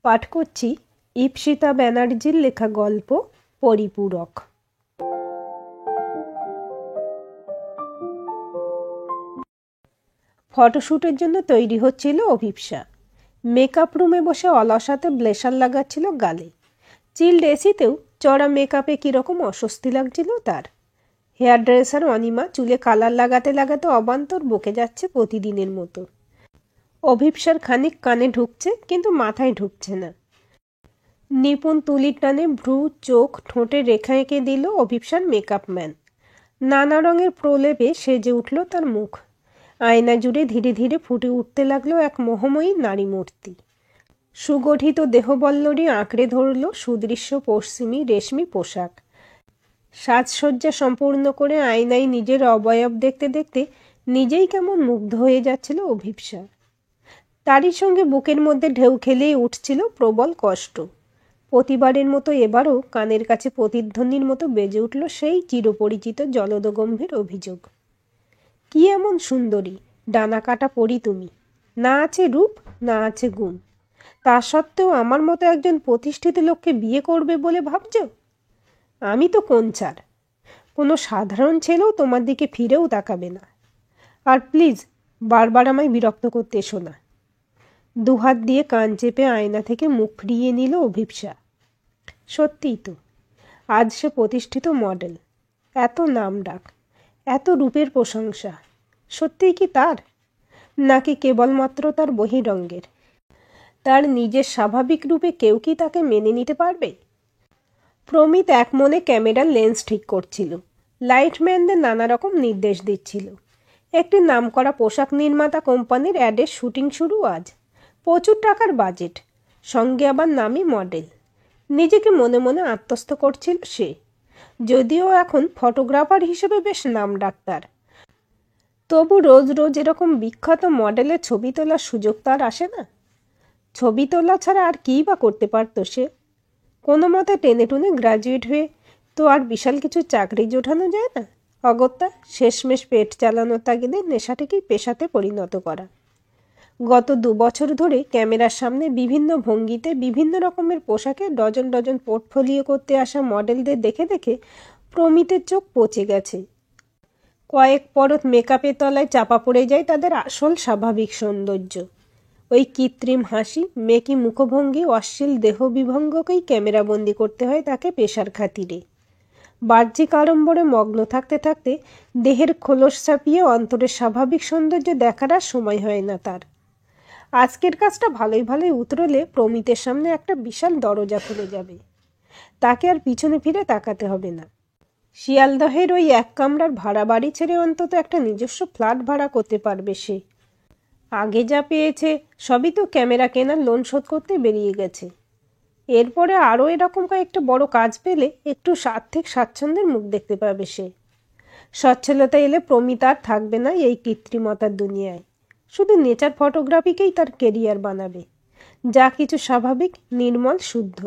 পাঠ করছি ইপ্সিতা ব্যানার্জির লেখা গল্প পরিপূরক। ফটোশ্যুটের জন্য তৈরি হচ্ছিল অভিপ্সা। মেকআপ রুমে বসে অলসাতে ব্লেশার লাগাচ্ছিল গালে। চিল্ড এসিতেও চড়া মেকআপে কীরকম অস্বস্তি লাগছিল তার। হেয়ার ড্রেসার অনিমা চুলে কালার লাগাতে লাগাতে অবান্তর বকে যাচ্ছে প্রতিদিনের মতো। অভিপ্সার খানিক কানে ঢুকছে, কিন্তু মাথায় ঢুকছে না। নিপুণ তুলির টানে ভ্রু, চোখ, ঠোঁটে রেখা এঁকে দিল অভিপ্সার মেকআপ ম্যান। নানা রঙের প্রলেপে সেজে উঠল তার মুখ। আয়না জুড়ে ধীরে ধীরে ফুটে উঠতে লাগলো এক মোহময়ী নারী মূর্তি। সুগঠিত দেহবল্লরী আঁকড়ে ধরল সুদৃশ্য পশ্চিমী রেশমি পোশাক। সাজসজ্জা সম্পূর্ণ করে আয়নায় নিজের অবয়ব দেখতে দেখতে নিজেই কেমন মুগ্ধ হয়ে যাচ্ছিল অভিপ্সা। তারই সঙ্গে বুকের মধ্যে ঢেউ খেলেই উঠছিল প্রবল কষ্ট। প্রতিবারের মতো এবারও কানের কাছে প্রতিধ্বনির মতো বেজে উঠল সেই চিরপরিচিত জলদগম্ভীর অভিযোগ। কি এমন সুন্দরী, ডানা কাটা পরি তুমি! না আছে রূপ, না আছে গুণ, তা সত্ত্বেও আমার মতো একজন প্রতিষ্ঠিত লোককে বিয়ে করবে বলে ভাবছ? আমি তো কোনচার, কোনো সাধারণ ছেলেও তোমার দিকে ফিরেও তাকাবে না। আর প্লিজ বারবার আমায় বিরক্ত করতে এসো না। দুহাত দিয়ে কান চেপে আয়না থেকে মুখ ফিরিয়ে নিল অভিপ্সা। সত্যিই তো, আজ সে প্রতিষ্ঠিত মডেল। এত নাম ডাক, এত রূপের প্রশংসা, সত্যিই কি তার? নাকি কেবলমাত্র তার বহিরঙ্গের? তার নিজের স্বাভাবিক রূপে কেউ কি তাকে মেনে নিতে পারবে? প্রমিত এক মনে ক্যামেরার লেন্স ঠিক করছিল, লাইটম্যানদের নানা রকম নির্দেশ দিচ্ছিল। একটি নামকরা পোশাক নির্মাতা কোম্পানির অ্যাডের শুটিং শুরু আজ। প্রচুর টাকার বাজেট, সঙ্গে আবার নামি মডেল। নিজেকে মনে মনে আত্মস্থ করছিল সে। যদিও এখন ফটোগ্রাফার হিসেবে বেশ নাম ডাক্তার, তবু রোজ রোজ এরকম বিখ্যাত মডেলের ছবি তোলার সুযোগ তার আসে না। ছবি তোলা ছাড়া আর কী বা করতে পারত সে? কোনো মতে টেনে টুনে গ্র্যাজুয়েট হয়ে তো আর বিশাল কিছু চাকরি জোটানো যায় না। অগত্যা শেষমেশ পেট চালানোর তাগিদে নেশাটিকেই পেশাতে পরিণত করা। গত 2 বছর ধরে ক্যামেরার সামনে বিভিন্ন ভঙ্গিতে বিভিন্ন রকমের পোশাকে ডজন ডজন পোর্টফোলিও করতে আসা মডেলদের দেখে দেখে প্রমিতের চোখ পচে গেছে। কয়েক পরত মেকআপের তলায় চাপা পড়ে যায় তাদের আসল স্বাভাবিক সৌন্দর্য। ওই কৃত্রিম হাসি, মেকি মুখভঙ্গি, অশ্লীল দেহবিভঙ্গকেই ক্যামেরাবন্দি করতে হয় তাকে পেশার খাতিরে। বাহ্যিক আড়ম্বরে মগ্ন থাকতে থাকতে দেহের খোলস ছাপিয়ে অন্তরের স্বাভাবিক সৌন্দর্য দেখার আর সময় হয় না তার। আজকের কাজটা ভালোই ভালোই উতরলে প্রমিতের সামনে একটা বিশাল দরজা খুলে যাবে। তাকে আর পিছনে ফিরে তাকাতে হবে না। শিয়ালদহের ওই এক কামরার ভাড়া বাড়ি ছেড়ে অন্তত একটা নিজস্ব ফ্ল্যাট ভাড়া করতে পারবে সে। আগে যা পেয়েছে সবই তো ক্যামেরা কেনার লোন শোধ করতে বেরিয়ে গেছে। এরপরে আরও এরকম কয়েকটা বড় কাজ পেলে একটু আর্থিক স্বাচ্ছন্দ্যের মুখ দেখতে পাবে সে। সচ্ছলতা এলে প্রমিত আর থাকবে না এই কৃত্রিমতার দুনিয়ায়। শুধু নেচার ফটোগ্রাফিকেই তার কেরিয়ার বানাবে। যা কিছু স্বাভাবিক, নির্মল, শুদ্ধ,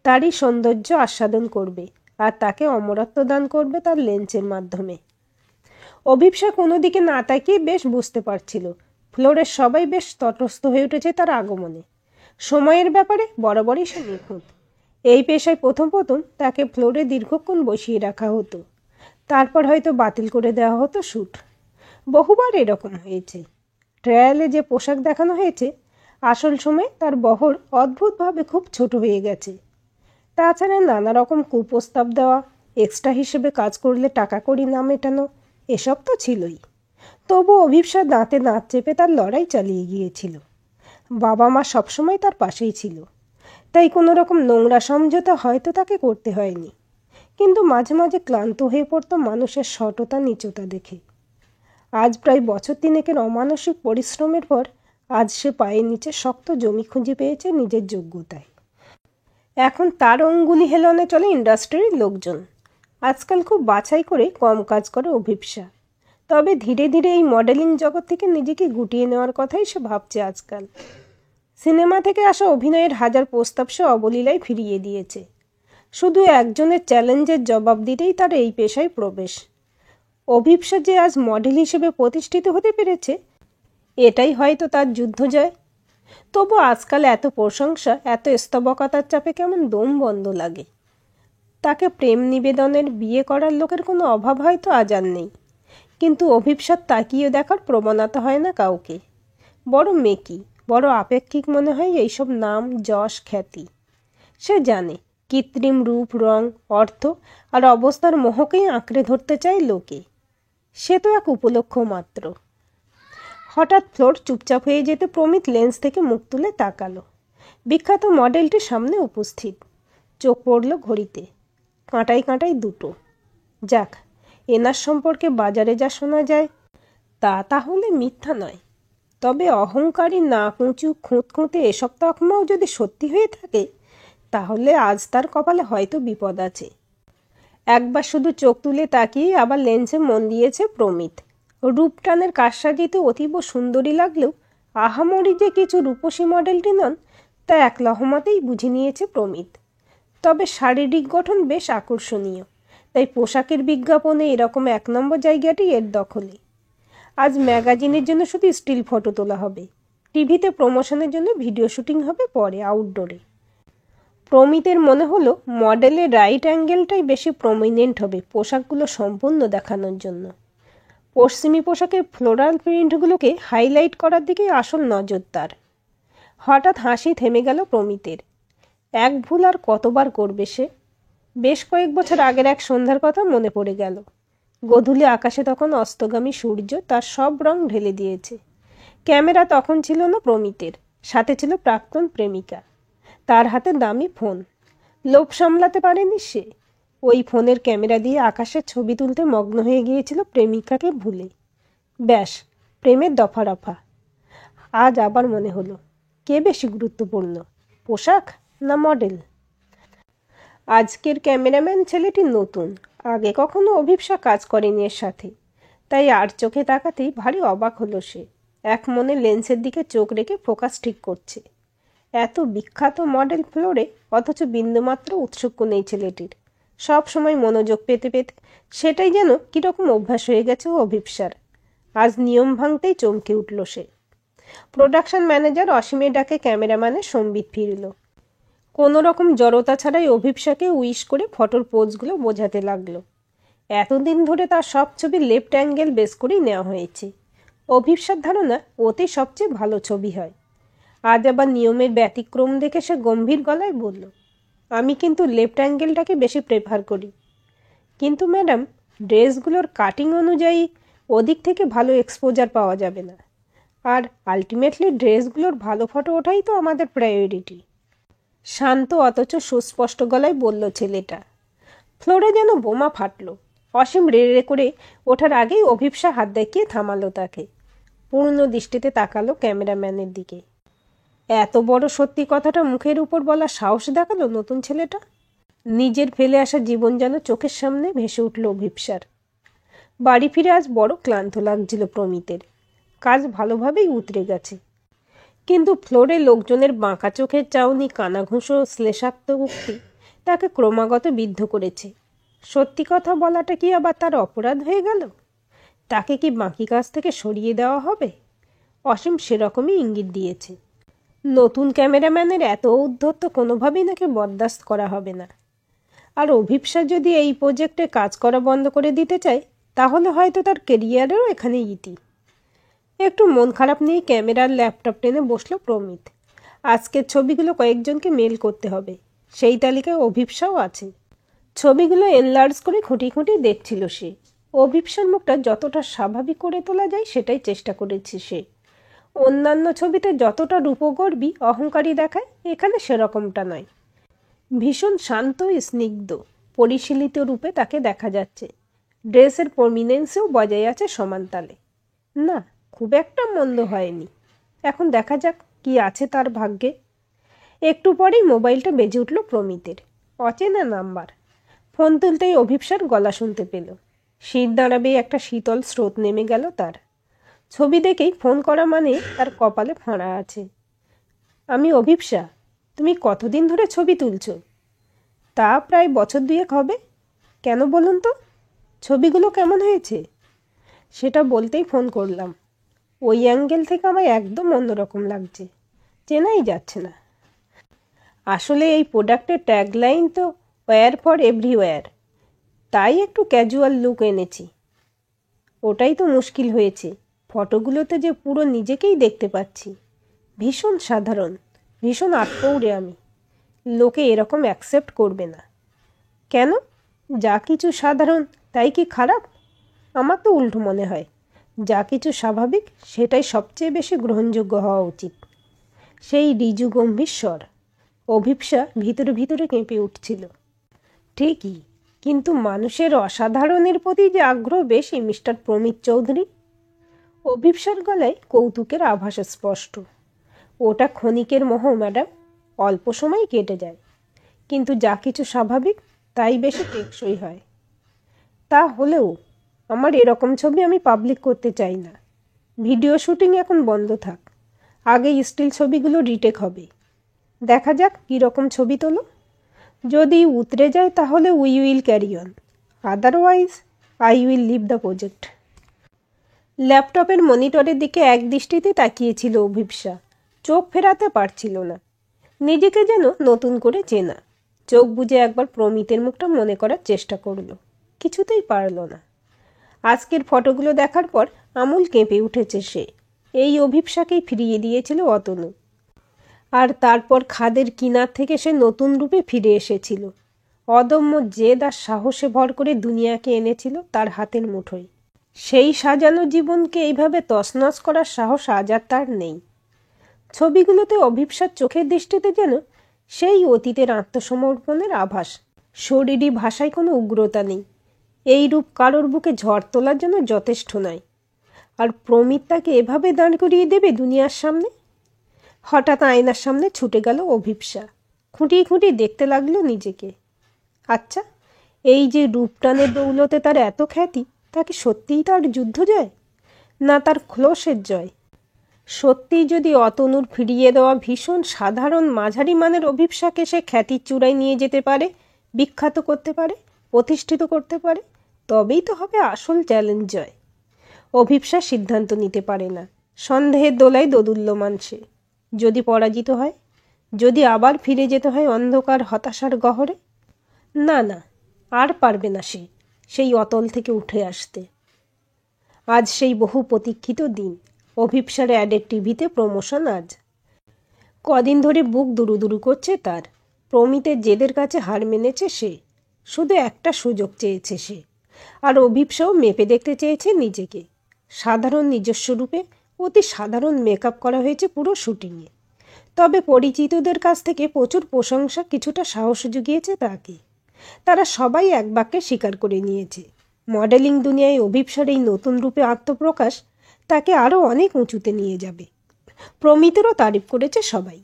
তারই সৌন্দর্য আস্বাদন করবে, আর তাকে অমরত্ব দান করবে তার লেন্সের মাধ্যমে। অভিপ্সা কোনো দিকে না তাকিয়ে বেশ বুঝতে পারছিল ফ্লোরের সবাই বেশ তটস্থ হয়ে উঠেছে তার আগমনে। সময়ের ব্যাপারে বরাবরই সে নিখুঁত। এই পেশায় প্রথম প্রথম তাকে ফ্লোরে দীর্ঘক্ষণ বসিয়ে রাখা হতো, তারপর হয়তো বাতিল করে দেওয়া হতো শ্যুট। বহুবার এরকম হয়েছে। ট্রায়ালে যে পোশাক দেখানো হয়েছে, আসল সময়ে তার বহর অদ্ভুতভাবে খুব ছোট হয়ে গেছে। তাছাড়া নানা রকম কুপ্রস্তাব দেওয়া, এক্সট্রা হিসেবে কাজ করলে টাকা কড়ি না মেটানো, এসব তো ছিলই। তবু অভিপ্সা দাঁতে দাঁত চেপে তার লড়াই চালিয়ে গিয়েছিল। বাবা মা সবসময় তার পাশেই ছিল, তাই কোনো রকম নোংরা সমঝোতা হয়তো তাকে করতে হয়নি। কিন্তু মাঝে মাঝে ক্লান্ত হয়ে পড়তো মানুষের সততা নিচতা দেখে। আজ প্রায় বছর 3 অমানসিক পরিশ্রমের পর আজ সে পায়ের নিচে শক্ত জমি খুঁজে পেয়েছে নিজের যোগ্যতায়। এখন তার অঙ্গুলি হেলনে চলে ইন্ডাস্ট্রির লোকজন। আজকাল খুব বাছাই করে কম কাজ করে অভিপ্সা। তবে ধীরে ধীরে এই মডেলিং জগৎ থেকে নিজেকে গুটিয়ে নেওয়ার কথাই সে ভাবছে আজকাল। সিনেমা থেকে আসা অভিনয়ের 1000 প্রস্তাব সে অবলীলায় ফিরিয়ে দিয়েছে। শুধু একজনের চ্যালেঞ্জের জবাব দিতেই তার এই পেশায় প্রবেশ। অভিপ্সা যে আজ মডেল হিসেবে প্রতিষ্ঠিত হতে পেরেছে, এটাই হয়তো তার যুদ্ধ জয়। তবু আজকাল এত প্রশংসা, এত স্তবকতার চাপে কেমন দম বন্ধ লাগে। তাকে প্রেম নিবেদনের, বিয়ে করার লোকের কোনো অভাব হয়তো আজ আর নেই, কিন্তু অভিপ্সার তাকিয়ে দেখার প্রবণতা হয় না কাউকে। বড় মেকি, বড় আপেক্ষিক মনে হয় এইসব নাম, যশ, খ্যাতি। সে জানে কৃত্রিম রূপ, রং, অর্থ আর অবস্থার মোহকেই আঁকড়ে ধরতে চায় লোকে। সে তো এক উপলক্ষ মাত্র। হঠাৎ ফ্লোর চুপচাপ হয়ে যেতে প্রমিত লেন্স থেকে মুখ তুলে তাকালো। বিখ্যাত মডেলটি সামনে উপস্থিত। চোখ পড়ল ঘড়িতে, কাঁটায় কাঁটায় 2টো। যাক, এনার সম্পর্কে বাজারে যা শোনা যায় তা তাহলে মিথ্যা নয়। তবে অহংকারী, নাক উঁচু, খুঁতখুঁতে এসব তকমাও যদি সত্যি হয়ে থাকে, তাহলে আজ তার কপালে হয়তো বিপদ আছে। একবার শুধু চোখ তুলে তাকিয়ে আবার লেন্সে মন দিয়েছে প্রমিত। রূপটানের কারসাজিতে অতীব সুন্দরী লাগলেও আহামরি যে কিছু রূপসী মডেলটি নন, তা এক লহমাতেই বুঝে নিয়েছে প্রমিত। তবে শারীরিক গঠন বেশ আকর্ষণীয়, তাই পোশাকের বিজ্ঞাপনে এরকম 1 নম্বর জায়গাটি এর দখলে। আজ ম্যাগাজিনের জন্য শুধু স্টিল ফটো তোলা হবে, টিভিতে প্রমোশনের জন্য ভিডিও শুটিং হবে পরে, আউটডোরে। প্রমিতের মনে হলো মডেলের রাইট অ্যাঙ্গেলটাই বেশি প্রমিনেন্ট হবে পোশাকগুলো সম্পূর্ণ দেখানোর জন্য। পশ্চিমী পোশাকের ফ্লোরাল প্রিন্টগুলোকে হাইলাইট করার দিকেই আসল নজর তার। হঠাৎ হাসি থেমে গেল প্রমিতের। এক ভুল আর কতবার করবে সে? বেশ কয়েক বছর আগের এক সন্ধ্যার কথা মনে পড়ে গেল। গোধূলি আকাশে তখন অস্তগামী সূর্য তার সব রং ঢেলে দিয়েছে। ক্যামেরা তখন ছিল না প্রমিতের, সাথে ছিল প্রাক্তন প্রেমিকা। তার হাতে দামি ফোন। লোভ সামলাতে পারেনি সে। ওই ফোনের ক্যামেরা দিয়ে আকাশের ছবি তুলতে মগ্ন হয়ে গিয়েছিল প্রেমিকাকে ভুলে। ব্যাস, প্রেমের দফা রফা। আজ আবার মনে হলো, কে বেশি গুরুত্বপূর্ণ, পোশাক না মডেল? আজকের ক্যামেরাম্যান ছেলেটি নতুন, আগে কখনো অভিপ্সা কাজ করেনি এর সাথে, তাই আর চোখে তাকাতেই ভারী অবাক হলো সে। এক মনে লেন্সের দিকে চোখ রেখে ফোকাস ঠিক করছে। এত বিখ্যাত মডেল ফ্লোরে, অথচ বিন্দুমাত্র উৎসুক নেই ছেলেটির। সব সময় মনোযোগ পেতে পেতে সেটাই যেন কীরকম অভ্যাস হয়ে গেছে অভিপ্সার। আজ নিয়ম ভাঙতেই চমকে উঠল সে। প্রোডাকশন ম্যানেজার অসীমের ডাকে ক্যামেরাম্যানের সম্বিত ফিরল। কোনো রকম জড়তা ছাড়াই অভিপ্সাকে উইশ করে ফটোর পোজগুলো বোঝাতে লাগলো। এতদিন ধরে তার সব ছবি লেফট অ্যাঙ্গেল বেস করেই নেওয়া হয়েছে। অভিপ্সার ধারণা ওতে সবচেয়ে ভালো ছবি হয়। আজ আবার নিয়মের ব্যতিক্রম দেখে সে গম্ভীর গলায় বলল, আমি কিন্তু লেফট অ্যাঙ্গেলটাকে বেশি প্রেফার করি। কিন্তু ম্যাডাম, ড্রেসগুলোর কাটিং অনুযায়ী ওদিক থেকে ভালো এক্সপোজার পাওয়া যাবে না, আর আলটিমেটলি ড্রেসগুলোর ভালো ফটো ওঠাই তো আমাদের প্রায়োরিটি। শান্ত অথচ সুস্পষ্ট গলায় বলল ছেলেটা। ফ্লোরে যেন বোমা ফাটল। অসীম রেড়ে করে ওঠার আগেই অভিপ্সা হাত দেখিয়ে থামালো তাকে। পূর্ণ দৃষ্টিতে তাকালো ক্যামেরাম্যানের দিকে। এত বড় সত্যি কথাটা মুখের উপর বলার সাহস দেখালো নতুন ছেলেটা। নিজের ফেলে আসা জীবন যেন চোখের সামনে ভেসে উঠল অভিপ্সার। বাড়ি ফিরে আজ বড় ক্লান্ত লাগছিল প্রমিতের। কাজ ভালোভাবেই উতরে গেছে, কিন্তু ফ্লোরে লোকজনের বাঁকা চোখের চাউনি, কানাঘুষো, শ্লেষাত্মক উক্তি তাকে ক্রমাগত বিদ্ধ করেছে। সত্যি কথা বলাটা কি আবার তার অপরাধ হয়ে গেল? তাকে কি বাকি কাজ থেকে সরিয়ে দেওয়া হবে? অসীম সেরকমই ইঙ্গিত দিয়েছে। নতুন ক্যামেরাম্যানের এত ঔদ্ধত্য কোনোভাবেই নাকি বরদাস্ত করা হবে না। আর অভিপ্সা যদি এই প্রজেক্টে কাজ করা বন্ধ করে দিতে চায়, তাহলে হয়তো তার কেরিয়ারেরও এখানে ইতি। একটু মন খারাপ নিয়ে ক্যামেরার ল্যাপটপ টেনে বসলো প্রমিত। আজকের ছবিগুলো কয়েকজনকে মেল করতে হবে, সেই তালিকায় অভিপ্সাও আছে। ছবিগুলো এনলার্জ করে খুঁটি খুঁটি দেখছিল সে। অভিপ্সার মুখটা যতটা স্বাভাবিক করে তোলা যায় সেটাই চেষ্টা করেছে সে। অন্যান্য ছবিতে যতটা রূপগর্বী, অহংকারী দেখায়, এখানে সেরকমটা নয়। ভীষণ শান্ত, স্নিগ্ধ, পরিশীলিত রূপে তাকে দেখা যাচ্ছে। ড্রেসের প্রমিনেন্সেও বজায় আছে সমান তালে। না, খুব একটা মন্দ হয়নি। এখন দেখা যাক কি আছে তার ভাগ্যে। একটু পরেই মোবাইলটা বেজে উঠল প্রমিতের। অচেনা নাম্বার। ফোন তুলতেই অভিপ্সার গলা শুনতে পেল। শীত দাঁড়াবে একটা শীতল স্রোত নেমে গেল তার। ছবি দেখেই ফোন করা মানে তার কপালে ফাঁড়া আছে। আমি অভিপ্সা। তুমি কতদিন ধরে ছবি তুলছ? তা প্রায় বছর 2 হবে। কেন বলুন তো? ছবিগুলো কেমন হয়েছে? সেটা বলতেই ফোন করলাম। ওই অ্যাঙ্গেল থেকে আমায় একদম অন্যরকম লাগছে। চেনাই যাচ্ছে না। আসলে এই প্রোডাক্টের ট্যাগলাইন তো ওয়্যার ফর এভরিওয়্যার, তাই একটু ক্যাজুয়াল লুক এনেছি। ওটাই তো মুশকিল হয়েছে, ফটোগুলোতে যে পুরো নিজেকেই দেখতে পাচ্ছি। ভীষণ সাধারণ, ভীষণ আটপৌড়ে আমি। লোকে এরকম অ্যাকসেপ্ট করবে না। কেন? যা কিছু সাধারণ তাই কি খারাপ? আমার তো উল্টো মনে হয়, যা কিছু স্বাভাবিক সেটাই সবচেয়ে বেশি গ্রহণযোগ্য হওয়া উচিত। সেই ঋজু গম্ভীর স্বর। অভিপ্সা ভিতরে ভিতরে কেঁপে উঠছিল। ঠিকই, কিন্তু মানুষের অসাধারণের প্রতি যে আগ্রহ বেশি মিস্টার প্রমিত চৌধুরী। অভিপ্সার গলায় কৌতুকের আভাস স্পষ্ট। ওটা ক্ষণিকের মোহ ম্যাডাম, অল্প সময় কেটে যায়, কিন্তু যা কিছু স্বাভাবিক তাই বেশি টেকসই হয়। তা হলেও আমার এরকম ছবি আমি পাবলিক করতে চাই না। ভিডিও শুটিং এখন বন্ধ থাক, আগে স্টিল ছবিগুলো রিটেক হবে। দেখা যাক কীরকম ছবি তোলো। যদি উতরে যায় তাহলে we will carry on, otherwise I will leave the project. ল্যাপটপের মনিটরের দিকে এক দৃষ্টিতে তাকিয়েছিল অভিপ্সা। চোখ ফেরাতে পারছিল না। নিজেকে যেন নতুন করে চেনা। চোখ বুজে একবার প্রমিতের মুখটা মনে করার চেষ্টা করল, কিছুতেই পারল না। আজকের ফটোগুলো দেখার পর আমূল কেঁপে উঠেছে সে। এই অভিপ্সাকেই ফিরিয়ে দিয়েছিল অতনু। আর তারপর খাদের কিনার থেকে সে নতুন রূপে ফিরে এসেছিল। অদম্য জেদ আর সাহসে ভর করে দুনিয়াকে এনেছিল তার হাতের মুঠোয়। সেই সাজানো জীবনকে এইভাবে তছনছ করার সাহস আজ আর তার নেই। ছবিগুলোতে অভিপ্সার চোখের দৃষ্টিতে যেন সেই অতীতের আত্মসমর্পণের আভাস। শরীরী ভাষায় কোনো উগ্রতা নেই। এই রূপ কারোর বুকে ঝড় তোলার জন্য যথেষ্ট নয়। আর প্রমিত তাকে এভাবে দাঁড় করিয়ে দেবে দুনিয়ার সামনে? হঠাৎ আয়নার সামনে ছুটে গেল অভিপ্সা। খুঁটিয়ে খুঁটিয়ে দেখতে লাগলো নিজেকে। আচ্ছা, এই যে রূপটানের দৌলতে তার এত খ্যাতি, তাকে সত্যিই তার যুদ্ধ জয়, না তার খোলসের জয়? সত্যিই যদি অতনুর ফিরিয়ে দেওয়া ভীষণ সাধারণ মাঝারি মানের অভিপ্সাকে সে খ্যাতির চূড়ায় নিয়ে যেতে পারে, বিখ্যাত করতে পারে, প্রতিষ্ঠিত করতে পারে, তবেই তো হবে আসল চ্যালেঞ্জ জয়। অভিপ্সা সিদ্ধান্ত নিতে পারে না। সন্দেহের দোলায় দোদুল্যমান সে। যদি পরাজিত হয়, যদি আবার ফিরে যেতে হয় অন্ধকার হতাশার গহরে? না না, আর পারবে না সে সেই অতল থেকে উঠে আসতে। আজ সেই বহু প্রতীক্ষিত দিন। অভিপ্সার অ্যাডের টিভিতে প্রমোশন আজ। কদিন ধরে বুক দুরু করছে তার। প্রমিতের জেদের কাছে হার মেনেছে সে। শুধু একটা সুযোগ চেয়েছে সে। আর অভিপ্সাও মেপে দেখতে চেয়েছে নিজেকে। সাধারণ নিজস্ব রূপে অতি সাধারণ মেকআপ করা হয়েছে পুরো শুটিংয়ে। তবে পরিচিতদের কাছ থেকে প্রচুর প্রশংসা কিছুটা সাহস জুগিয়েছে তাকে। তারা সবাই এক বাক্যে স্বীকার করে নিয়েছে, মডেলিং দুনিয়ায় অভিপ্সার এই নতুন রূপে আত্মপ্রকাশ তাকে আরও অনেক উঁচুতে নিয়ে যাবে। প্রমিতেরও তারিফ করেছে সবাই।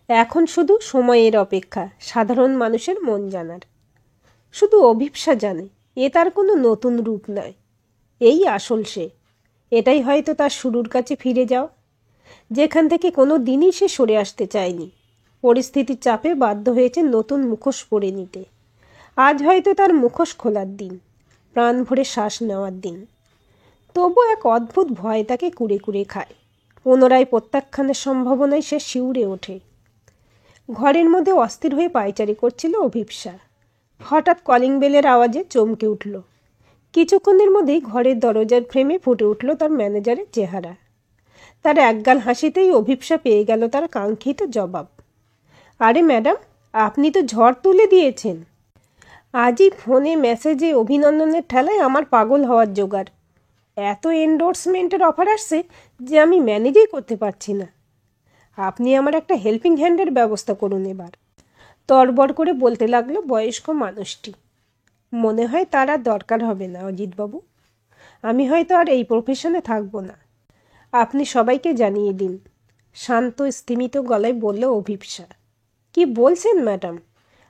এখন শুধু সময়ের অপেক্ষা সাধারণ মানুষের মন জানার। শুধু অভিপ্সা জানে এ তার কোনো নতুন রূপ নয়, এই আসল সে। এটাই হয়তো তার শুরুর কাছে ফিরে যাওয়া, যেখান থেকে কোনো দিনই সে সরে আসতে চায়নি। পরিস্থিতির চাপে বাধ্য হয়েছে নতুন মুখোশ পরে নিতে। আজ হয়তো তার মুখোশ খোলার দিন, প্রাণ ভরে শ্বাস নেওয়ার দিন। তবু এক অদ্ভুত ভয় তাকে কুড়ে কুড়ে খায়। পুনরায় প্রত্যাখ্যানের সম্ভাবনায় সে শিউরে ওঠে। ঘরের মধ্যে অস্থির হয়ে পায়চারি করছিল অভিপ্সা। হঠাৎ কলিং বেলের আওয়াজে চমকে উঠল। কিছুক্ষণের মধ্যেই ঘরের দরজার ফ্রেমে ফুটে উঠল তার ম্যানেজারের চেহারা। তার একগাল হাসিতেই অভিপ্সা পেয়ে গেল তার কাঙ্ক্ষিত জবাব। আরে ম্যাডাম, আপনি তো ঝড় তুলে দিয়েছেন। আজই ফোনে মেসেজে অভিনন্দনের ঠেলায় আমার পাগল হওয়ার জোগাড়। এত এন্ডোর্সমেন্টের অফার আসছে যে আমি ম্যানেজই করতে পারছি না। আপনি আমার একটা হেল্পিং হ্যান্ডের ব্যবস্থা করুন এবার। তরবর করে বলতে লাগলো বয়স্ক মানুষটি। মনে হয় তার আর দরকার হবে না অজিতবাবু। আমি হয়তো আর এই প্রফেশনে থাকবো না। আপনি সবাইকে জানিয়ে দিন, শান্ত স্থিমিত গলায় বলল অভিপ্সা। কি বলছেন ম্যাডাম?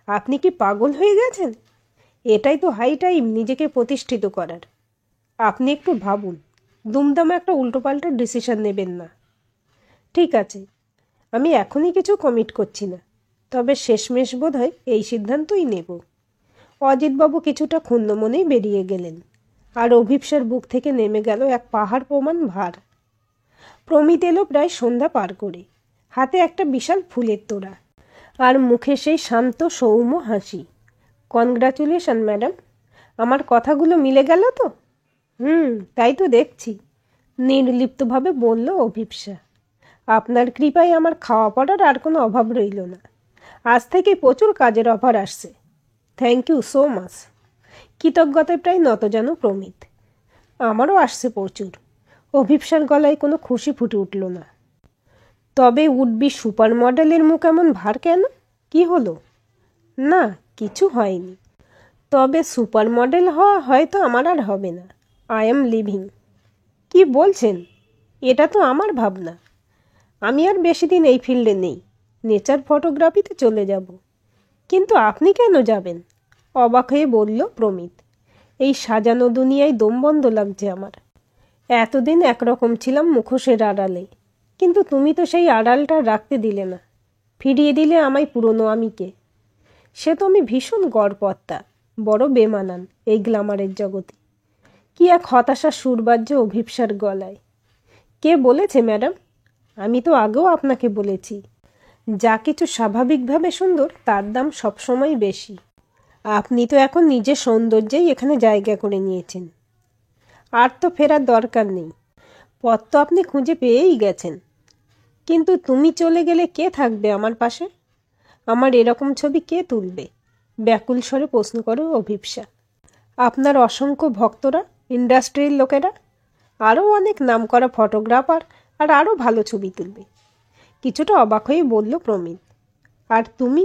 আপনি কি পাগল হয়ে গেছেন? এটাই তো হাই টাইম নিজেকে প্রতিষ্ঠিত করার। আপনি একটু ভাবুন, দুমদামে একটা উল্টোপাল্টা ডিসিশন নেবেন না। ঠিক আছে, আমি এখনই কিছু কমিট করছি না, তবে শেষমেশ বোধ হয় এই সিদ্ধান্তই নেব। অজিতবাবু কিছুটা ক্ষুণ্ণ মনেই বেরিয়ে গেলেন। আর অভিপ্সার বুক থেকে নেমে গেল এক পাহাড় প্রমাণ ভার। প্রমিত এলো প্রায় সন্ধ্যা পার করে। হাতে একটা বিশাল ফুলের তোড়া, আর মুখে সেই শান্ত সৌম্য হাসি। কনগ্রাচুলেশন ম্যাডাম, আমার কথাগুলো মিলে গেল তো? তাই তো দেখছি, নির্লিপ্তভাবে বলল অভিপ্সা। আপনার কৃপায় আমার খাওয়া পড়ার আর কোনো অভাব রইল না। আজ থেকে প্রচুর কাজের অফার আসছে। Thank you so much. কৃতজ্ঞতায় প্রায় নত যেন প্রমিত। আমারও আসছে প্রচুর। অভিপ্সার গলায় কোনো খুশি ফুটে উঠল না। তবে উডবি সুপার মডেলের মুখ এমন ভার কেন? কি হলো? না, কিছু হয়নি। তবে সুপার মডেল হওয়া হয়তো আমার আর হবে না। I am living. কি বলছেন? এটা তো আমার ভাবনা। আমি আর বেশি দিন এই ফিল্ডে নেই। নেচার ফটোগ্রাফিতে চলে যাব। কিন্তু আপনি কেন যাবেন? অবাক হয়ে বলল প্রমিত। এই সাজানো দুনিয়ায় দম বন্ধ লাগছে আমার। এতদিন একরকম ছিলাম মুখোশের আড়ালে, কিন্তু তুমি তো সেই আড়ালটা রাখতে দিলে না। ফিরিয়ে দিলে আমায় পুরনো আমিকে। সে তো আমি ভীষণ গড়পত্তা, বড় বেমানান এই গ্ল্যামারের জগতে। কি এক হতাশা সুরবাজ্য অভিপ্সার গলায়। কে বলেছে ম্যাডাম? আমি তো আগেও আপনাকে বলেছি, যা কিছু স্বাভাবিকভাবে সুন্দর তার দাম সবসময় বেশি। আপনি তো এখন নিজের সৌন্দর্যেই এখানে জায়গা করে নিয়েছেন। আর তো ফেরার দরকার নেই। পথ তো আপনি খুঁজে পেয়েই গেছেন। কিন্তু তুমি চলে গেলে কে থাকবে আমার পাশে? আমার এরকম ছবি কে তুলবে? ব্যাকুল স্বরে প্রশ্ন করে অভিপ্সা। আপনার অসংখ্য ভক্তরা, ইন্ডাস্ট্রির লোকেরা, আরও অনেক নামকরা ফটোগ্রাফার, আর আরও ভালো ছবি তুলবে। কিছুটা অবাক হয়ে বলল প্রমিত। আর তুমি?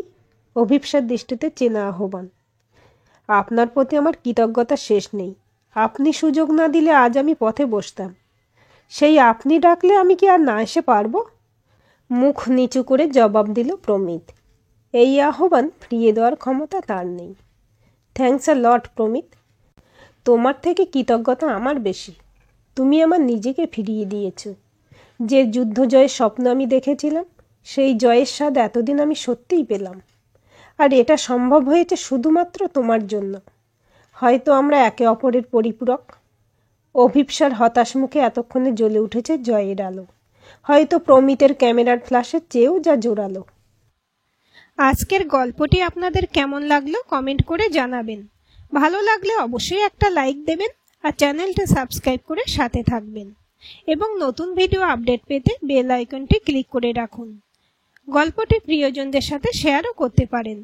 অভিপ্সার দৃষ্টিতে চেনা আহ্বান। আপনার প্রতি আমার কৃতজ্ঞতা শেষ নেই। আপনি সুযোগ না দিলে আজ আমি পথে বসতাম। সেই আপনি ডাকলে আমি কি আর না এসে পারবো? মুখ নিচু করে জবাব দিল প্রমিত। এই আহ্বান ফিরিয়ে দেওয়ার ক্ষমতা তার নেই। থ্যাঙ্কস আ লট প্রমিত। তোমার থেকে কৃতজ্ঞতা আমার বেশি। তুমি আমার নিজেকে ফিরিয়ে দিয়েছ। যে যুদ্ধ জয়ের স্বপ্ন আমি দেখেছিলাম, সেই জয়ের স্বাদ এতদিন আমি সত্যিই পেলাম। আর এটা সম্ভব হয়েছে শুধুমাত্র তোমার জন্য। হয়তো আমরা একে অপরের পরিপূরক। অভিপ্সার হতাশ মুখে এতক্ষণে জ্বলে উঠেছে জয়ের আলো, হয়তো প্রমিতের ক্যামেরার ফ্ল্যাশের চেয়েও যা জোরালো। আজকের গল্পটি আপনাদের কেমন লাগলো কমেন্ট করে জানাবেন। ভালো লাগলে অবশ্যই একটা লাইক দেবেন, আর চ্যানেলটা সাবস্ক্রাইব করে সাথে থাকবেন। এবং নতুন ভিডিও আপডেট পেতে বেল আইকনটি ক্লিক করে রাখুন। গল্পটি প্রিয়জনদের সাথে শেয়ারও করতে পারেন।